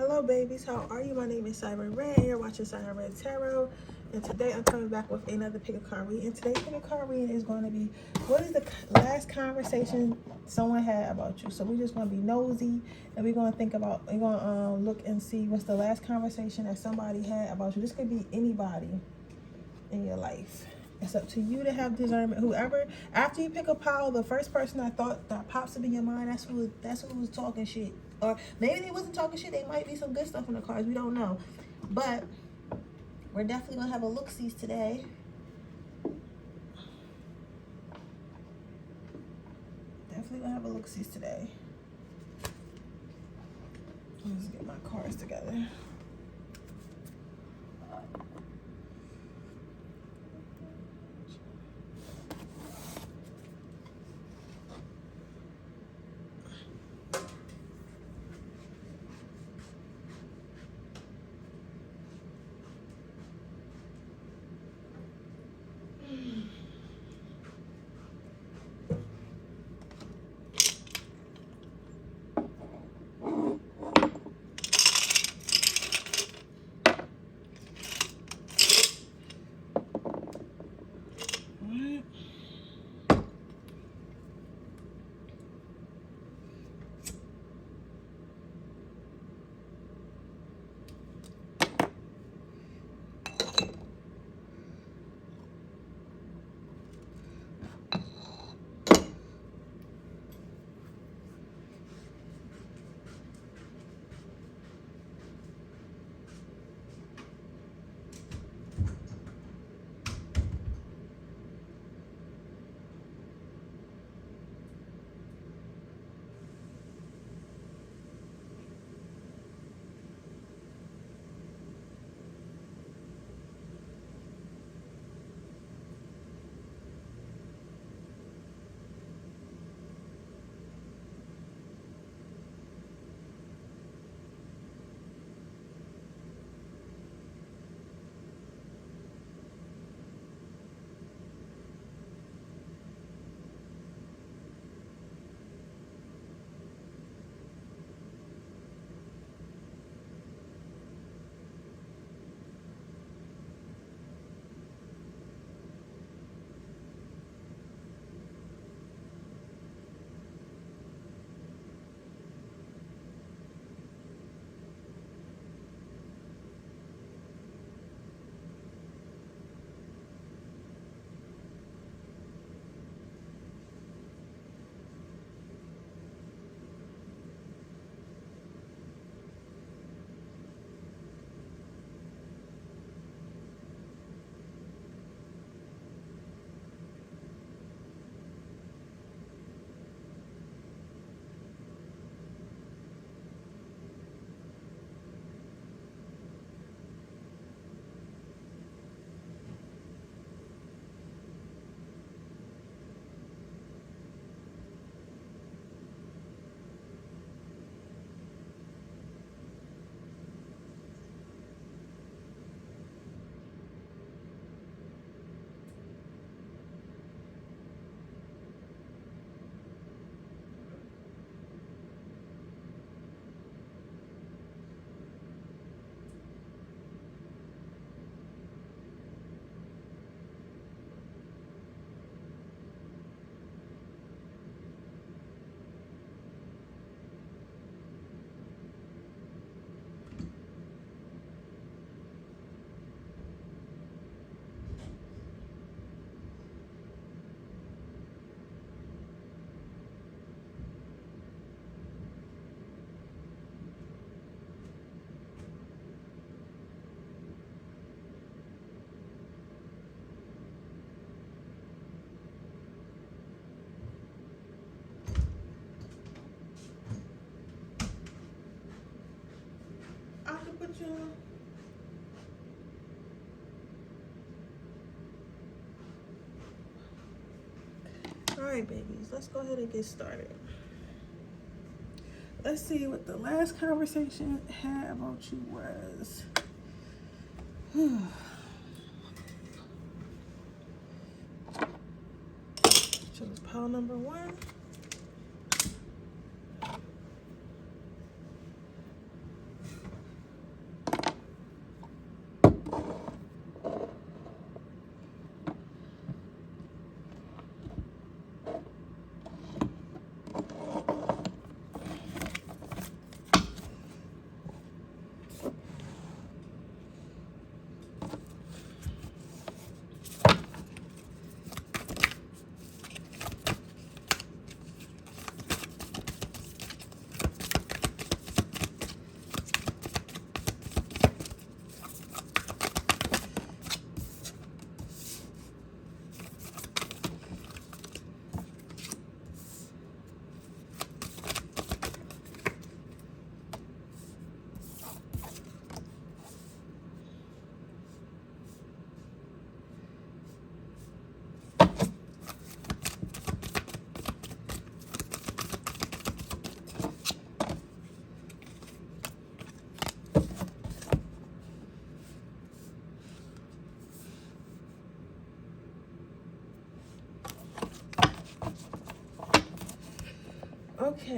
Hello babies, how are you? My name is Siren Redd and you're watching Siren Redd Tarot. And today I'm coming back with another pick a card reading. And today's pick a card reading is going to be, what is the last conversation someone had about you? So we're just going to be nosy and we're going to think about, we're going to look and see what's the last conversation that somebody had about you. This could be anybody in your life. It's up to you to have discernment. Whoever, after you pick a pile, the first person that pops up in your mind, that's who was talking shit. Or maybe they wasn't talking shit. They might be some good stuff in the cards. We don't know. But we're definitely gonna have a look-sees today. Definitely gonna have a look-sees today. Let's get my cards together. Alright babies, let's go ahead and get started. Let's see what the last conversation had about you was. Choose pile number 1.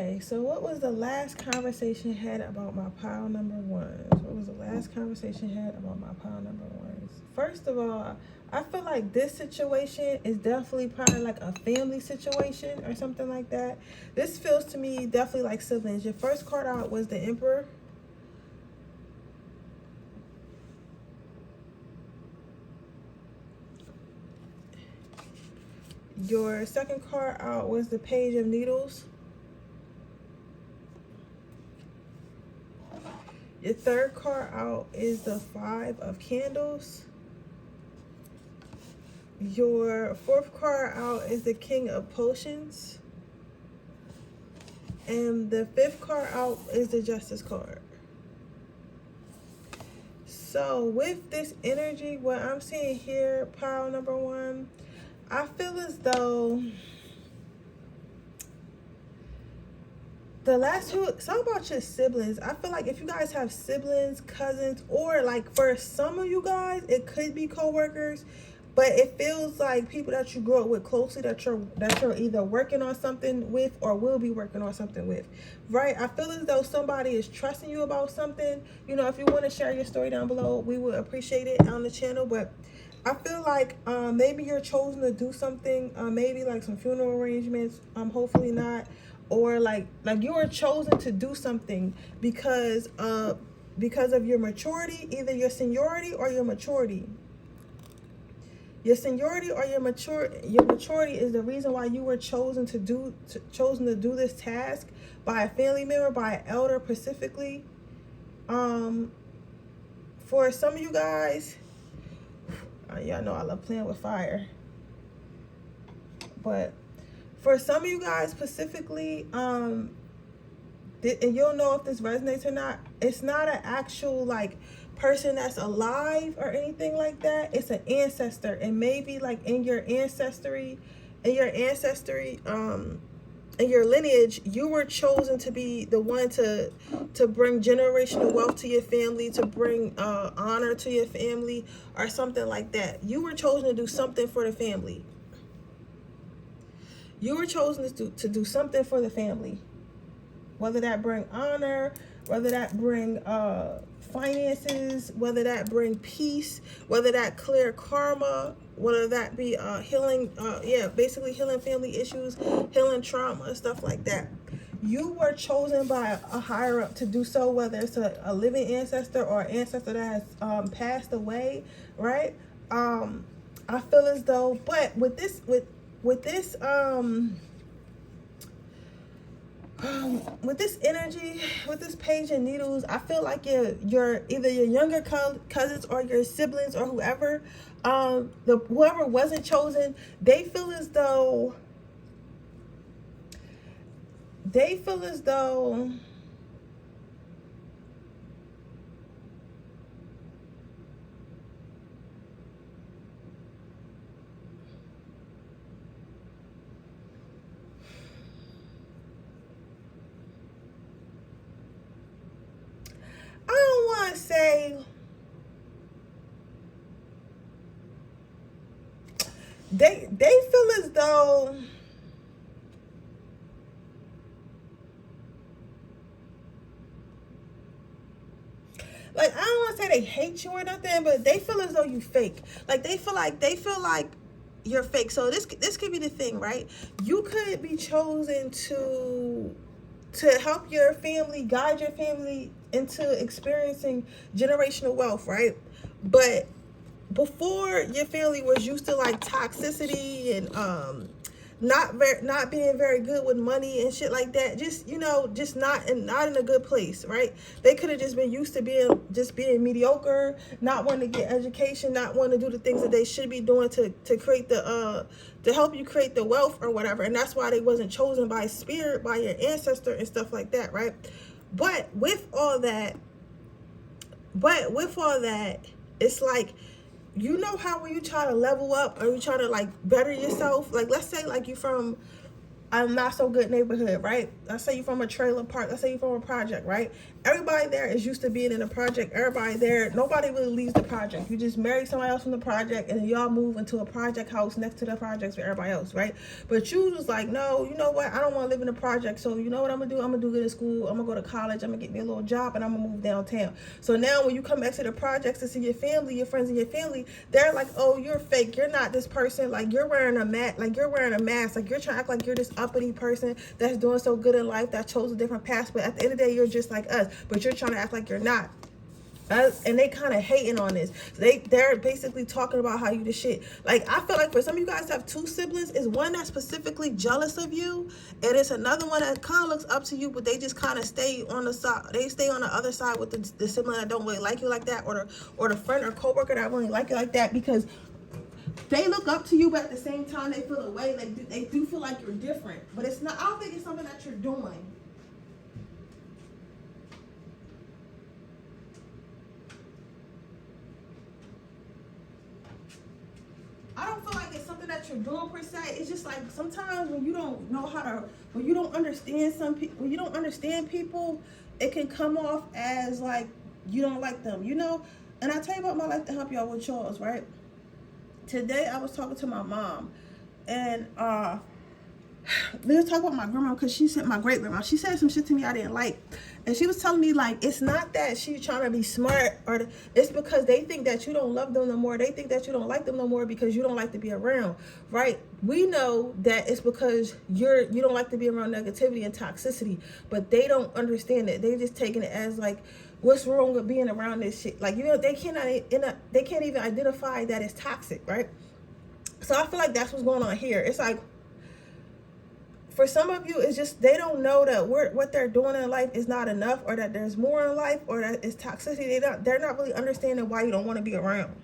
Okay, so what was the last conversation had about my pile number ones? What was the last conversation had about my pile number ones? First of all, I feel like this situation is definitely probably like a family situation or something like that. This feels to me definitely like siblings. Your first card out was the Emperor. Your second card out was the Page of Needles. Your third card out is the Five of Candles. Your fourth card out is the King of Potions. And the fifth card out is the Justice card. So with this energy, what I'm seeing here, pile number one, I feel as though the last two, something about your siblings. I feel like if you guys have siblings, cousins, or like for some of you guys, it could be co-workers, but it feels like people that you grew up with closely, that you're either working on something with or will be working on something with, right? I feel as though somebody is trusting you about something. You know, if you want to share your story down below, we would appreciate it on the channel. But I feel like maybe you're chosen to do something, maybe like some funeral arrangements, hopefully not, or like you were chosen to do something because of your maturity, either your seniority or your maturity. Your seniority or your maturity is the reason why you were chosen to do this task by a family member, by an elder specifically. For some of you guys, y'all know I love playing with fire, but for some of you guys specifically, and you'll know if this resonates or not, it's not an actual like person that's alive or anything like that. It's an ancestor, and maybe like in your ancestry, in your lineage, you were chosen to be the one to bring generational wealth to your family, to bring honor to your family, or something like that. You were chosen to do something for the family. You were chosen to do something for the family, whether that bring honor, whether that bring finances, whether that bring peace, whether that clear karma, whether that be healing, basically healing family issues, healing trauma, stuff like that. You were chosen by a higher up to do so, whether it's a living ancestor or an ancestor that has passed away, right? I feel as though, but with this energy, with this Page of Needles, I feel like your either your younger cousins or your siblings or whoever, whoever wasn't chosen, they feel as though I don't want to say they feel as though like, I don't want to say they hate you or nothing, but they feel as though you fake. Like they feel like you're fake. So this could be the thing, right? You could be chosen to help your family, guide your family into experiencing generational wealth, right? But before, your family was used to like toxicity and not being very good with money and shit like that. Just, you know, just not in a good place, right? They could have just been used to being mediocre, not wanting to get education, not wanting to do the things that they should be doing to create the to help you create the wealth or whatever. And that's why they wasn't chosen by spirit, by your ancestor and stuff like that, right? But with all that, it's like, you know how when you try to level up or you try to like better yourself, like let's say like you from a not so good neighborhood, right? Let's say you're from a trailer park. Let's say you're from a project, right? Everybody there is used to being in a project. Everybody there, nobody really leaves the project. You just marry somebody else from the project, and then y'all move into a project house next to the projects for everybody else, right? But you was like, no, you know what? I don't want to live in a project. So you know what I'm gonna do? I'm gonna do good in school. I'm gonna go to college. I'm gonna get me a little job, and I'm gonna move downtown. So now when you come back to the projects to see your family, your friends, and your family, they're like, oh, you're fake. You're not this person. Like you're wearing a mask. Like you're wearing a mask. Like you're trying to act like you're this uppity person that's doing so good in life, that chose a different path. But at the end of the day, you're just like us. But you're trying to act like you're not. And they kind of hating on this. They're basically talking about how you the shit. Like I feel like for some of you guys have two siblings, is one that's specifically jealous of you, and it's another one that kind of looks up to you, but they just kind of stay on the side. They stay on the other side with the sibling that don't really like you like that, or the friend or coworker that really like you like that, because they look up to you, but at the same time they feel away. Like they do feel like you're different, but it's not. I don't think it's something that you're doing. I don't feel like it's something that you're doing per se. It's just like sometimes when you don't know how to, when you don't understand some people, when you don't understand people, it can come off as like you don't like them, you know? And I tell you about my life to help y'all with yours, right? Today I was talking to my mom, and we were talking about my grandma, because she said, my great grandma, she said some shit to me I didn't like. And she was telling me, like, it's not that she's trying to be smart, or it's because they think that you don't love them no more. They think that you don't like them no more because you don't like to be around, right? We know that it's because you don't like to be around negativity and toxicity, but they don't understand it. They just taking it as like, what's wrong with being around this shit? Like, you know, they can't even identify that it's toxic, right? So I feel like that's what's going on here. It's like, for some of you, it's just they don't know that what they're doing in life is not enough, or that there's more in life, or that it's toxicity. They're not really understanding why you don't want to be around.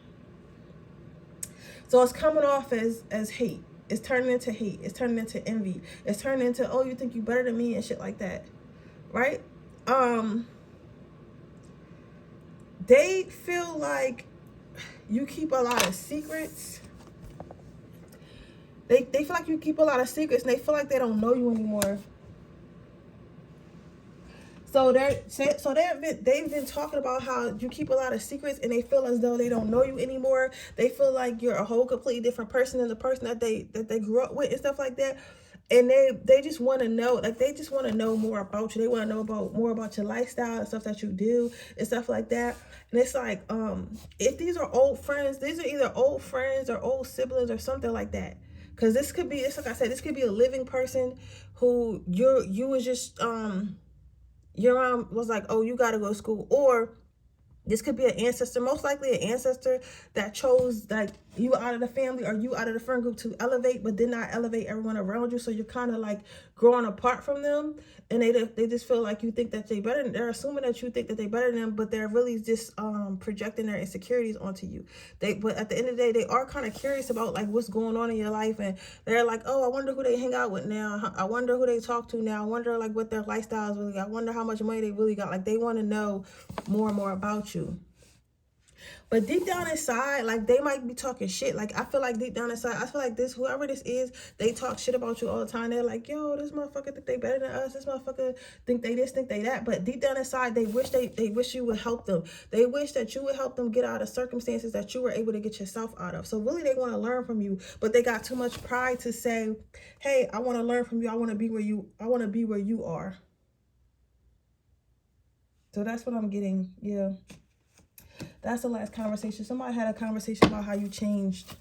So it's coming off as hate. It's turning into hate. It's turning into envy. It's turning into, oh, you think you better than me and shit like that, right? They feel like you keep a lot of secrets. They feel like you keep a lot of secrets, and they feel like they don't know you anymore. So they've been talking about how you keep a lot of secrets, and they feel as though they don't know you anymore. They feel like you're a whole completely different person than the person that they grew up with and stuff like that. And they just want to know, like they just want to know more about you. They want to know more about your lifestyle and stuff that you do and stuff like that. And it's like, if these are old friends, these are either old friends or old siblings or something like that. Because this could be, it's like I said, this could be a living person who you was just, your mom was like, oh, you got to go to school. Or this could be an ancestor, most likely an ancestor that chose like you out of the family or you out of the friend group to elevate, but did not elevate everyone around you. So you're kind of like growing apart from them, and they just feel like you think that they better. They're assuming that you think that they better than them, but they're really just projecting their insecurities onto you. But at the end of the day, they are kind of curious about like what's going on in your life, and they're like, oh, I wonder who they hang out with now. I wonder who they talk to now. I wonder like what their lifestyle is really got. I wonder how much money they really got. Like they want to know more and more about you. But deep down inside, like they might be talking shit. Like I feel like deep down inside, I feel like whoever this is, they talk shit about you all the time. They're like, yo, this motherfucker think they better than us. This motherfucker think they this, think they that. But deep down inside, they wish you would help them. They wish that you would help them get out of circumstances that you were able to get yourself out of. So really, they want to learn from you, but they got too much pride to say, hey, I want to learn from you. I want to be where you are. So that's what I'm getting. Yeah. That's the last conversation. Somebody had a conversation about how you changed,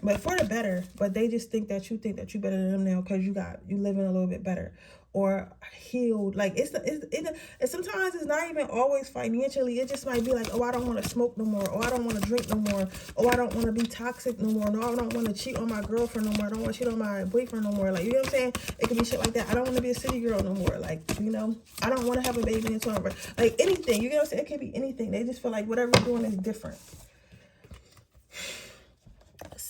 but for the better. But they just think that you better than them now because you living a little bit better or healed. Like and sometimes it's not even always financially. It just might be like, oh, I don't want to smoke no more. Oh, I don't want to drink no more. Oh, I don't want to be toxic no more. No, I don't want to cheat on my girlfriend no more. I don't want to cheat on my boyfriend no more. Like, you know what I'm saying? It could be shit like that. I don't want to be a city girl no more. Like, you know, I don't want to have a baby until I'm like anything. You know what I'm saying? It could be anything. They just feel like whatever you're doing is different.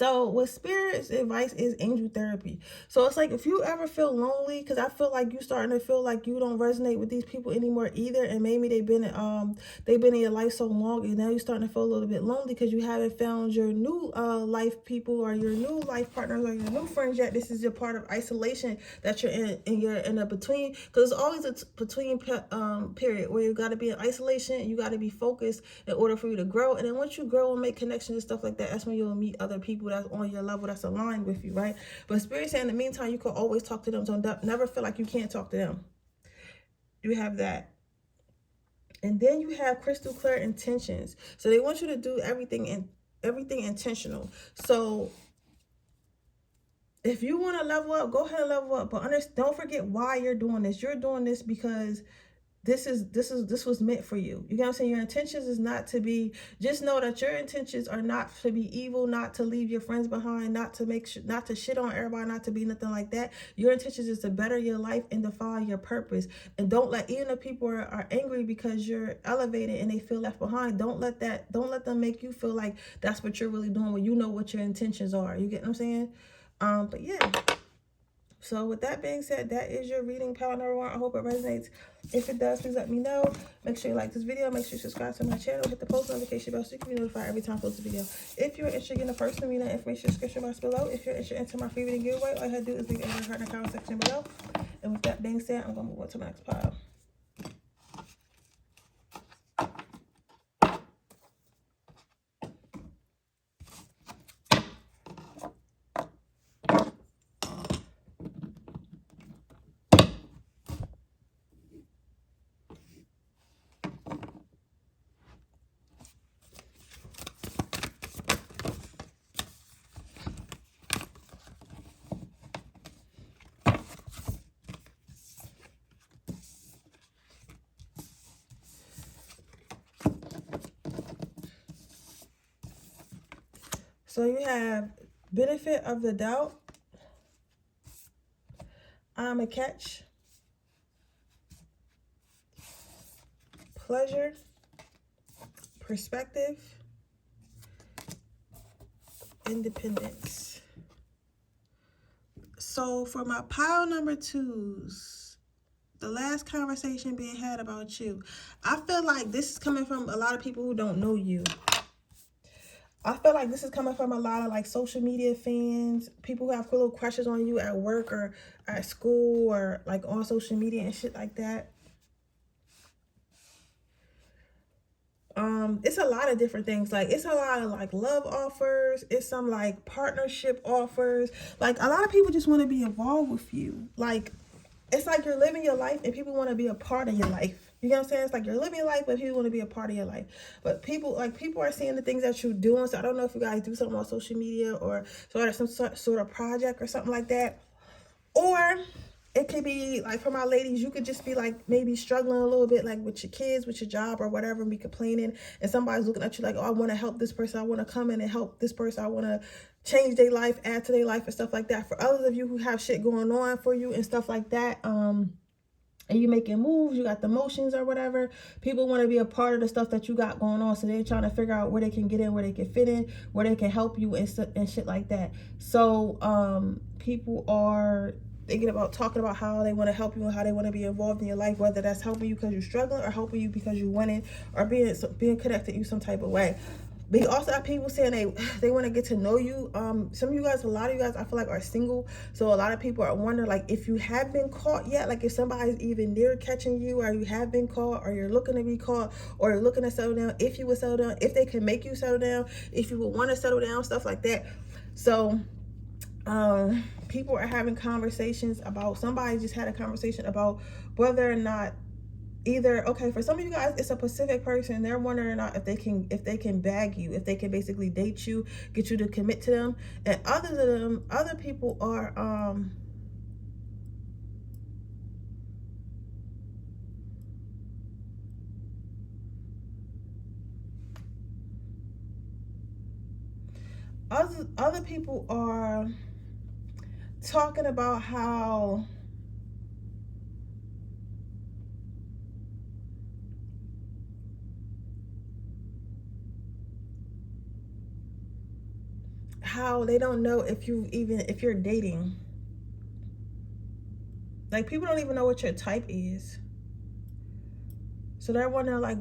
So what Spirit's advice is angel therapy. So it's like if you ever feel lonely, because I feel like you starting to feel like you don't resonate with these people anymore either, and maybe they've been in your life so long, and now you're starting to feel a little bit lonely because you haven't found your new life people or your new life partners or your new friends yet. This is your part of isolation that you're in, and you're in a between, because it's always a between period where you got to be in isolation, you got to be focused in order for you to grow. And then once you grow and make connections and stuff like that, that's when you'll meet other people that's on your level, that's aligned with you, right? But Spirit saying in the meantime, you can always talk to them, so never feel like you can't talk to them. You have that. And then you have crystal clear intentions. So they want you to do everything intentional. So if you want to level up, go ahead and level up. But don't forget why you're doing this. You're doing this because this was meant for you. You know what I'm saying? Your intentions is not to be, just know that your intentions are not to be evil, not to leave your friends behind, not to shit on everybody, not to be nothing like that. Your intentions is to better your life and define your purpose. And don't let, even if people are angry because you're elevated and they feel left behind, don't let them make you feel like that's what you're really doing when you know what your intentions are. You get what I'm saying? But yeah. So with that being said, that is your reading, pile number 1. I hope it resonates. If it does, please let me know. Make sure you like this video. Make sure you subscribe to my channel. Hit the post notification bell so you can be notified every time I post a video. If you're interested in the personal reading information description box below. If you're interested in my free reading giveaway, all you have to do is leave it in the comment section below. And with that being said, I'm going to move on to the next pile. So you have benefit of the doubt, I'm a catch, pleasure, perspective, independence. So for my pile number 2s, the last conversation being had about you, I feel like this is coming from a lot of people who don't know you. I feel like this is coming from a lot of like social media fans, people who have little crushes on you at work or at school or like on social media and shit like that. It's a lot of different things. Like it's a lot of like love offers, it's some like partnership offers. Like a lot of people just want to be involved with you. Like it's like you're living your life and people want to be a part of your life. You know what I'm saying? It's like you're living your life, but people want to be a part of your life. But people are seeing the things that you're doing. So I don't know if you guys do something on social media or some sort of project or something like that. Or it could be like for my ladies, you could just be like maybe struggling a little bit like with your kids, with your job or whatever, and be complaining. And somebody's looking at you like, oh, I want to help this person. I want to come in and help this person. I want to change their life, add to their life and stuff like that. For others of you who have shit going on for you and stuff like that, and you making moves, you got the motions or whatever, people want to be a part of the stuff that you got going on. So they're trying to figure out where they can get in, where they can fit in, where they can help you and shit like that. So people are thinking about talking about how they want to help you and how they want to be involved in your life, whether that's helping you because you're struggling or helping you because you're winning or being connected to you some type of way. But you also have people saying they want to get to know you. Some of you guys, a lot of you guys, I feel like are single. So a lot of people are wondering like if you have been caught yet, like if somebody's even near catching you, or you have been caught, or you're looking to be caught, or you're looking to settle down, if you would settle down, if they can make you settle down, if you would want to settle down, stuff like that. So people are having conversations about, somebody just had a conversation about whether or not either, okay, for some of you guys it's a specific person, they're wondering or not if they can bag you, if they can basically date you, get you to commit to them. And other people are other people are talking about how how they don't know if you're dating. Like, people don't even know what your type is. So they're wondering, like,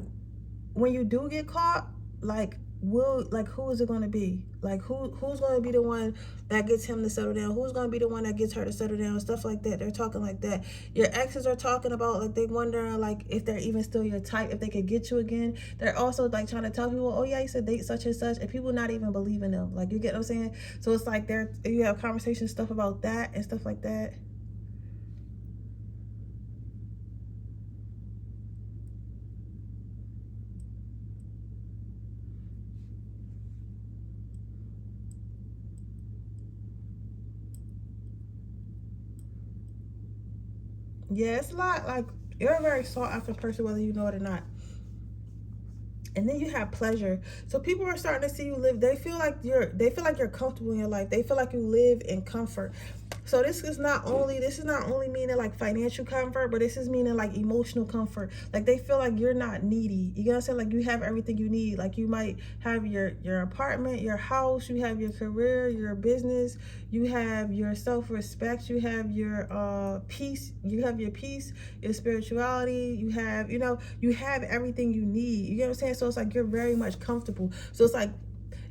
when you do get caught, like, who is it going to be? Like, who's going to be the one that gets him to settle down? Who's going to be the one that gets her to settle down? Stuff like that. They're talking like that. Your exes are talking about, like, they wondering, like, if they're even still your type, if they could get you again. They're also, like, trying to tell people, oh yeah, you said date such and such, and people not even believing them. Like, you get what I'm saying? So it's like you have conversation stuff about that and stuff like that. Yeah, it's a lot. Like, you're a very sought after person, whether you know it or not. And then you have pleasure. So people are starting to see you live. They feel like you're comfortable in your life. They feel like you live in comfort. So this is not only meaning like financial comfort, but this is meaning like emotional comfort. Like, they feel like you're not needy. You know what I'm saying? Like, you have everything you need. Like, you might have your apartment, your house, you have your career, your business, you have your self-respect, you have your peace, your spirituality, you have everything you need. You know what I'm saying? So it's like you're very much comfortable. So it's like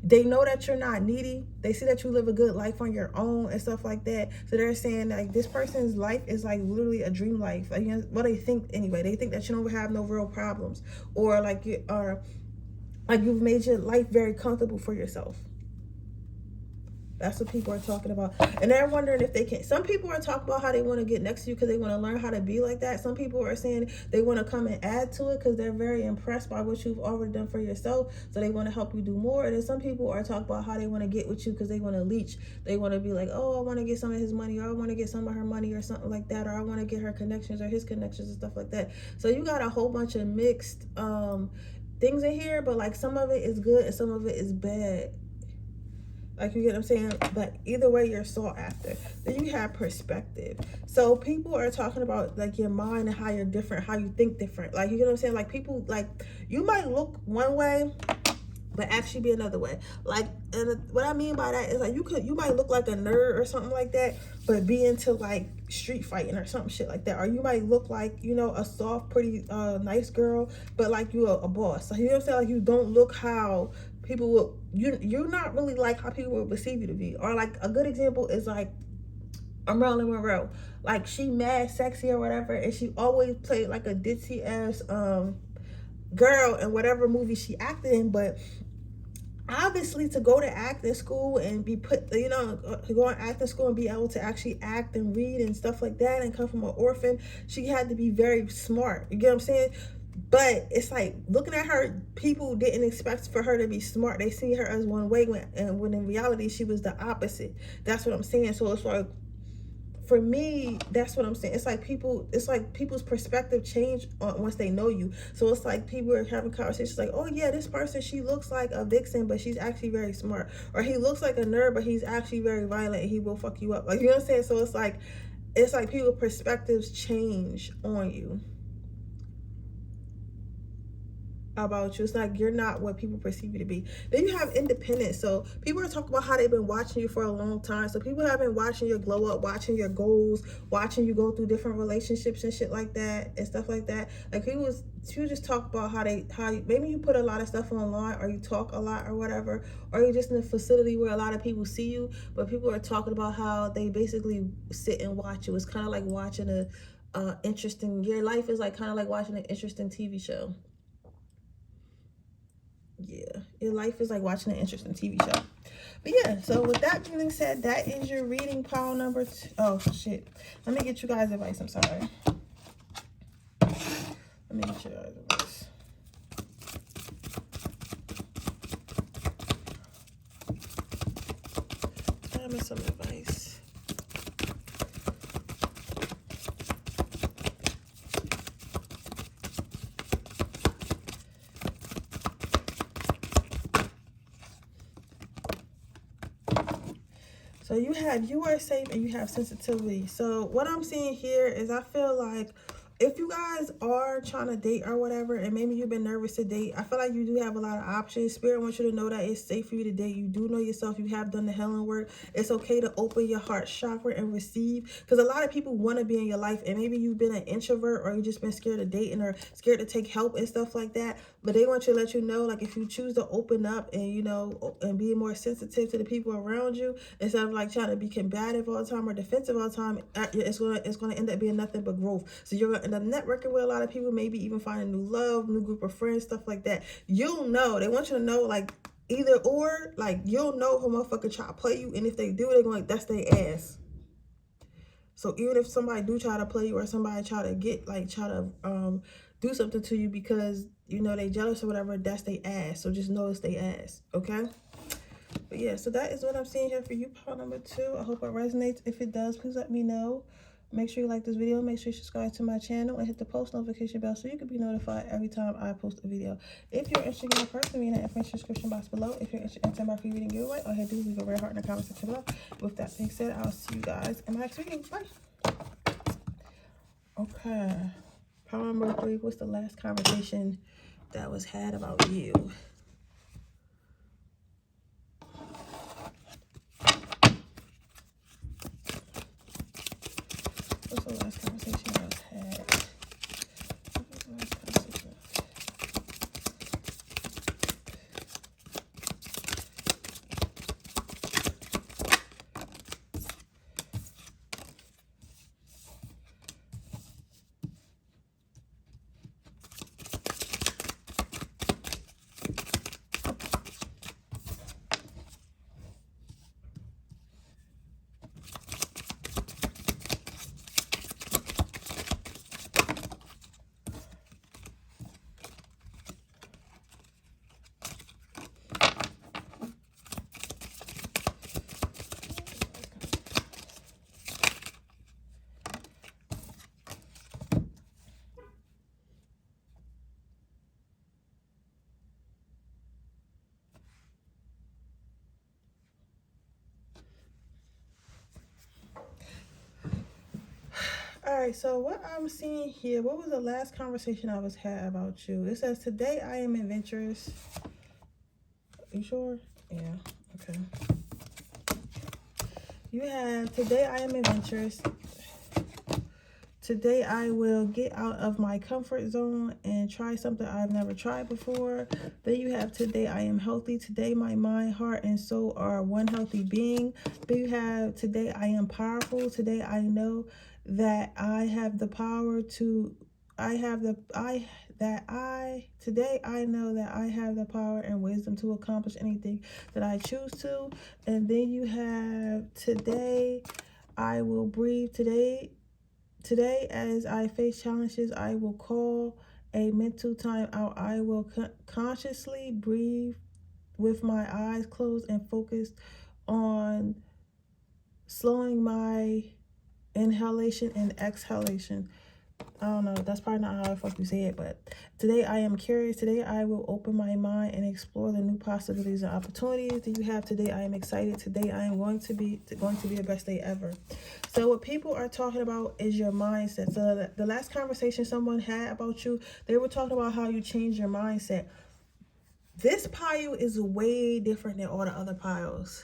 they know that you're not needy. They see that you live a good life on your own and stuff like that. So they're saying, like, this person's life is like literally a dream life. Like, you know, what they think anyway. They think that you don't have no real problems, or like you've made your life very comfortable for yourself. That's what people are talking about. And they're wondering if they can. Some people are talking about how they want to get next to you because they want to learn how to be like that. Some people are saying they want to come and add to it because they're very impressed by what you've already done for yourself. So they want to help you do more. And then some people are talking about how they want to get with you because they want to leech. They want to be like, oh, I want to get some of his money, or I want to get some of her money, or something like that. Or I want to get her connections or his connections and stuff like that. So you got a whole bunch of mixed things in here. But like, some of it is good and some of it is bad. Like, you get what I'm saying? But either way, you're sought after. Then you have perspective. So people are talking about, like, your mind and how you're different, how you think different. Like, you get what I'm saying? Like, people, like, you might look one way, but actually be another way. Like, and what I mean by that is, like, you might look like a nerd or something like that, but be into, like, street fighting or some shit like that. Or you might look like, you know, a soft, pretty, nice girl, but like you a boss. So, you know what I'm saying? Like, you don't look how people will, you're not really like how people will perceive you to be. Or like, a good example is like Marilyn Monroe. Like, she mad sexy or whatever, and she always played like a ditzy ass girl in whatever movie she acted in. But obviously, to go to acting school and be put, you know, to go in acting school and be able to actually act and read and stuff like that, and come from an orphan, she had to be very smart. You get what I'm saying? But it's like, looking at her, people didn't expect for her to be smart. They see her as one way, when in reality she was the opposite. That's what I'm saying. So it's like, for me, that's what I'm saying. It's like people's perspective change once they know you. So it's like people are having conversations like, oh yeah, this person, she looks like a vixen, but she's actually very smart. Or he looks like a nerd, but he's actually very violent and he will fuck you up. Like, you know what I'm saying? So it's like people's perspectives change on you about you. It's like you're not what people perceive you to be. Then you have independence. So people are talking about how they've been watching you for a long time. So people have been watching your glow up, watching your goals, watching you go through different relationships and shit like that and stuff like that. Like, people just talk about how maybe you put a lot of stuff online, or you talk a lot or whatever, or you're just in a facility where a lot of people see you, but people are talking about how they basically sit and watch you. It's kind of like watching your life is like kind of like watching an interesting TV show. Yeah, your life is like watching an interesting TV show. But yeah, so with that being said, that is your reading pile number two. Oh shit, let me get you guys advice. I'm sorry, let me get you guys advice. Give me some advice. So you are safe and you have sensitivity. So what I'm seeing here is, I feel like if you guys are trying to date or whatever, and maybe you've been nervous to date, I feel like you do have a lot of options. Spirit wants you to know that it's safe for you to date. You do know yourself. You have done the healing work. It's okay to open your heart chakra and receive, because a lot of people want to be in your life, and maybe you've been an introvert, or you just been scared of dating or scared to take help and stuff like that. But they want you to let you know, like, if you choose to open up and, you know, and be more sensitive to the people around you, instead of like trying to be combative all the time or defensive all the time, it's gonna end up being nothing but growth. So you're gonna end up networking with a lot of people, maybe even finding new love, new group of friends, stuff like that. You'll know. They want you to know, like, either or, like, you'll know if a motherfucker try to play you, and if they do, they're going, that's their ass. So even if somebody do try to play you, or somebody try to get, like, try to do something to you because, you know, they jealous or whatever, that's their ass. So just know it's their ass, okay? But yeah, so that is what I'm seeing here for you, pile number 2. I hope it resonates. If it does, please let me know. Make sure you like this video. Make sure you subscribe to my channel and hit the post notification bell so you can be notified every time I post a video. If you're interested in a person, read the information description box below. If you're interested in my free reading giveaway, all you have to do is leave a red heart in the comment section below. With that being said, I'll see you guys in my next video. Bye. Okay. Pile number 3. What's the last conversation that was had about you? What's the last conversation I was had? What was the last conversation? All right, so what I'm seeing here, what was the last conversation I was had about you? It says, today I am adventurous. You sure? Yeah, okay. You have, today I am adventurous. Today I will get out of my comfort zone and try something I've never tried before. Then you have, today I am healthy. Today my mind, heart, and soul are one healthy being. Then you have, today I am powerful. Today I know that I have the power to, today I know that I have the power and wisdom to accomplish anything that I choose to. And then you have, today I will breathe. Today, as I face challenges, I will call a mental time out. I will consciously breathe with my eyes closed and focused on slowing my inhalation and exhalation. I don't know, that's probably not how the fuck you say it, but today I am curious. Today I will open my mind and explore the new possibilities and opportunities that you have. Today I am excited. Today I am going to be the best day ever. So what people are talking about is your mindset. So the last conversation someone had about you, they were talking about how you changed your mindset. This pile is way different than all the other piles.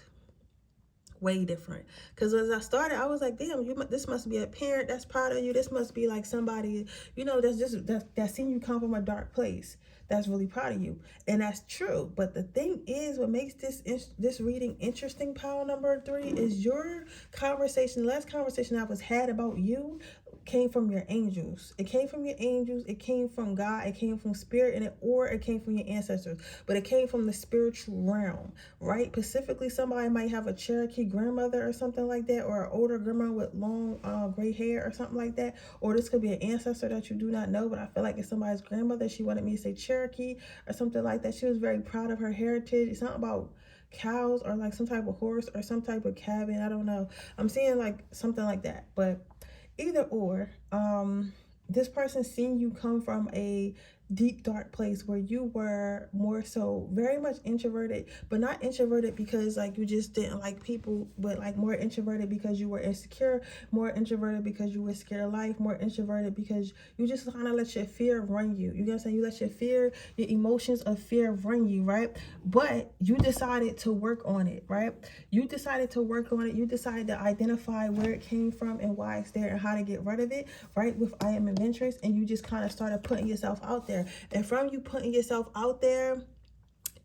Way different, because as I started, I was like, damn, this must be a parent that's proud of you. This must be like somebody, you know, that's seen you come from a dark place, that's really proud of you. And that's true. But the thing is, what makes this reading interesting, pile number 3, is your conversation. The last conversation I was had about you came from your angels. It came from your angels. It came from God. It came from spirit, or it came from your ancestors. But it came from the spiritual realm, right? Specifically, somebody might have a Cherokee grandmother or something like that, or an older grandma with long gray hair or something like that. Or this could be an ancestor that you do not know, but I feel like it's somebody's grandmother. She wanted me to say Cherokee or something like that. She was very proud of her heritage. It's not about cows or like some type of horse or some type of cabin. I don't know. I'm seeing like something like that, but either or, this person seen you come from a deep dark place where you were more so very much introverted, but not introverted because like you just didn't like people, but like more introverted because you were insecure, more introverted because you were scared of life, more introverted because you just kind of let your fear run you. You know what I'm saying? You let your fear, your emotions of fear run you, right? But you decided to work on it, right? You decided to work on it. You decided to identify where it came from and why it's there and how to get rid of it, right? With I am adventurous, and you just kind of started putting yourself out there. And from you putting yourself out there,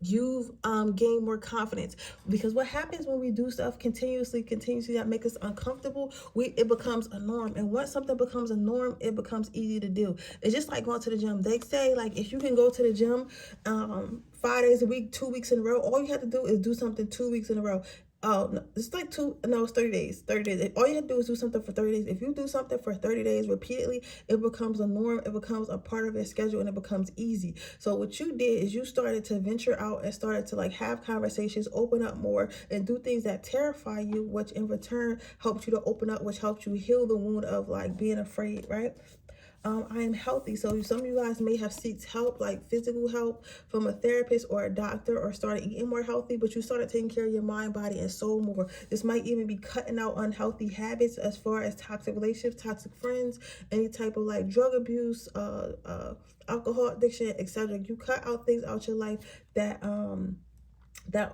you've gained more confidence, because what happens when we do stuff continuously that make us uncomfortable, it becomes a norm. And once something becomes a norm, it becomes easy to do. It's just like going to the gym. They say like if you can go to the gym 5 days a week, 2 weeks in a row, all you have to do is do something 2 weeks in a row. Oh, no, it's like it's 30 days. 30 days. All you have to do is do something for 30 days. If you do something for 30 days repeatedly, it becomes a norm. It becomes a part of your schedule, and it becomes easy. So what you did is you started to venture out and started to like have conversations, open up more, and do things that terrify you, which in return helped you to open up, which helped you heal the wound of like being afraid, right? I am healthy. So some of you guys may have sought help, like physical help from a therapist or a doctor, or started eating more healthy, but you started taking care of your mind, body, and soul more. This might even be cutting out unhealthy habits as far as toxic relationships, toxic friends, any type of like drug abuse, alcohol addiction, etc. You cut out things out your life that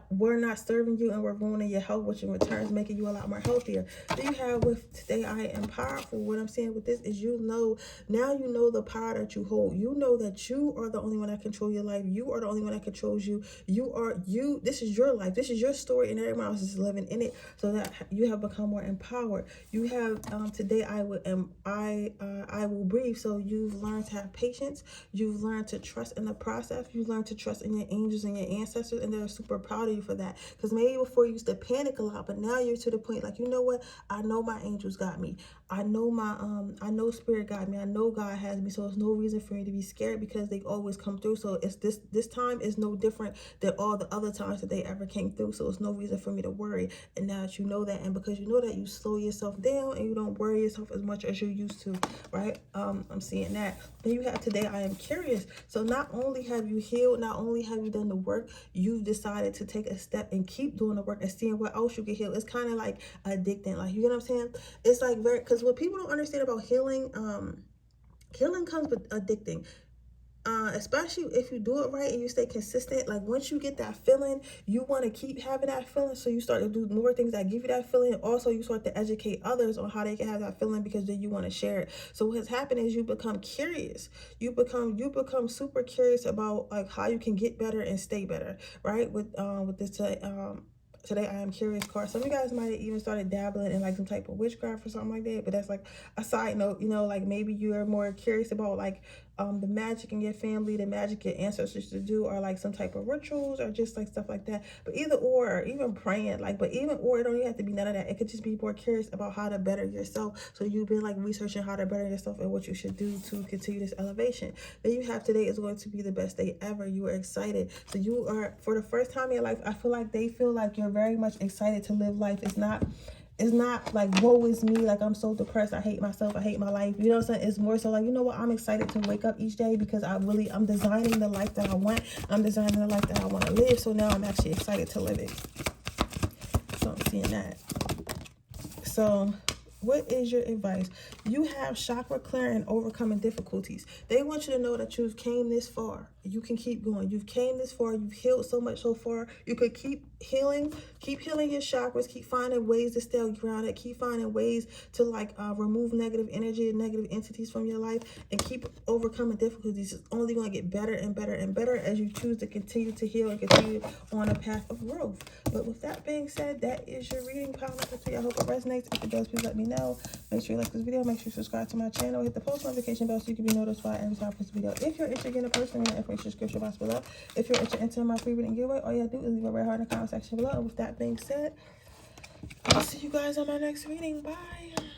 were not serving you and were ruining your health, which in return is making you a lot more healthier. Then you have with today, I am powerful. What I'm saying with this is, now you know the power that you hold. You know that you are the only one that control your life. You are the only one that controls you. This is your life. This is your story, and everyone else is living in it, so that you have become more empowered. You have today, I will breathe. So you've learned to have patience. You've learned to trust in the process. You've learned to trust in your angels and your ancestors, and they're super proud of you for that. Because maybe before you used to panic a lot, but now you're to the point like, you know what, I know my angels got me. I know I know spirit got me. I know God has me. So there's no reason for me to be scared, because they always come through. So it's this time is no different than all the other times that they ever came through. So it's no reason for me to worry. And now that you know that, and because you know that, you slow yourself down and you don't worry yourself as much as you used to, right? I'm seeing that. Then you have today, I am curious. So not only have you healed, not only have you done the work, you've decided to take a step and keep doing the work and seeing what else you can heal. It's kind of like addicting, like, you know what I'm saying? It's like because what people don't understand about healing, healing comes with addicting. Especially if you do it right and you stay consistent. Like once you get that feeling, you want to keep having that feeling, so you start to do more things that give you that feeling. Also, you start to educate others on how they can have that feeling, because then you want to share it. So what's happened is you become curious. You become super curious about like how you can get better and stay better, right? With this today I am curious card. Some of you guys might have even started dabbling in like some type of witchcraft or something like that, but that's like a side note. Like maybe you are more curious about like the magic in your family, the magic your ancestors to do, or like some type of rituals, or just like stuff like that. But either or even praying, like, but even or, it don't even have to be none of that. It could just be more curious about how to better yourself. So you've been like researching how to better yourself and what you should do to continue this elevation. Then you have today is going to be the best day ever. You are excited. So you are, for the first time in your life, I feel like they feel like you're very much excited to live life. It's not like, woe is me, like I'm so depressed, I hate myself, I hate my life. You know what I'm saying? It's more so like, you know what, I'm excited to wake up each day, because I'm designing the life that I want. I'm designing the life that I want to live. So now I'm actually excited to live it. So I'm seeing that. So what is your advice? You have chakra clearing and overcoming difficulties. They want you to know that you've came this far. You can keep going. You've came this far. You've healed so much so far. You could keep healing your chakras. Keep finding ways to stay grounded. Keep finding ways to like remove negative energy and negative entities from your life, and keep overcoming difficulties. It's only going to get better and better and better as you choose to continue to heal and continue on a path of growth. But with that being said, that is your reading power. I hope it resonates. If it does, please let me know. Make sure you like this video. Make sure you subscribe to my channel. Hit the post notification bell so you can be notified every time I post a video. If you're interested in a person, in the information description box below. If you're interested in entering my free reading giveaway, all you have to do is leave a red heart in the comment section below. And with that being said, I'll see you guys on my next reading. Bye.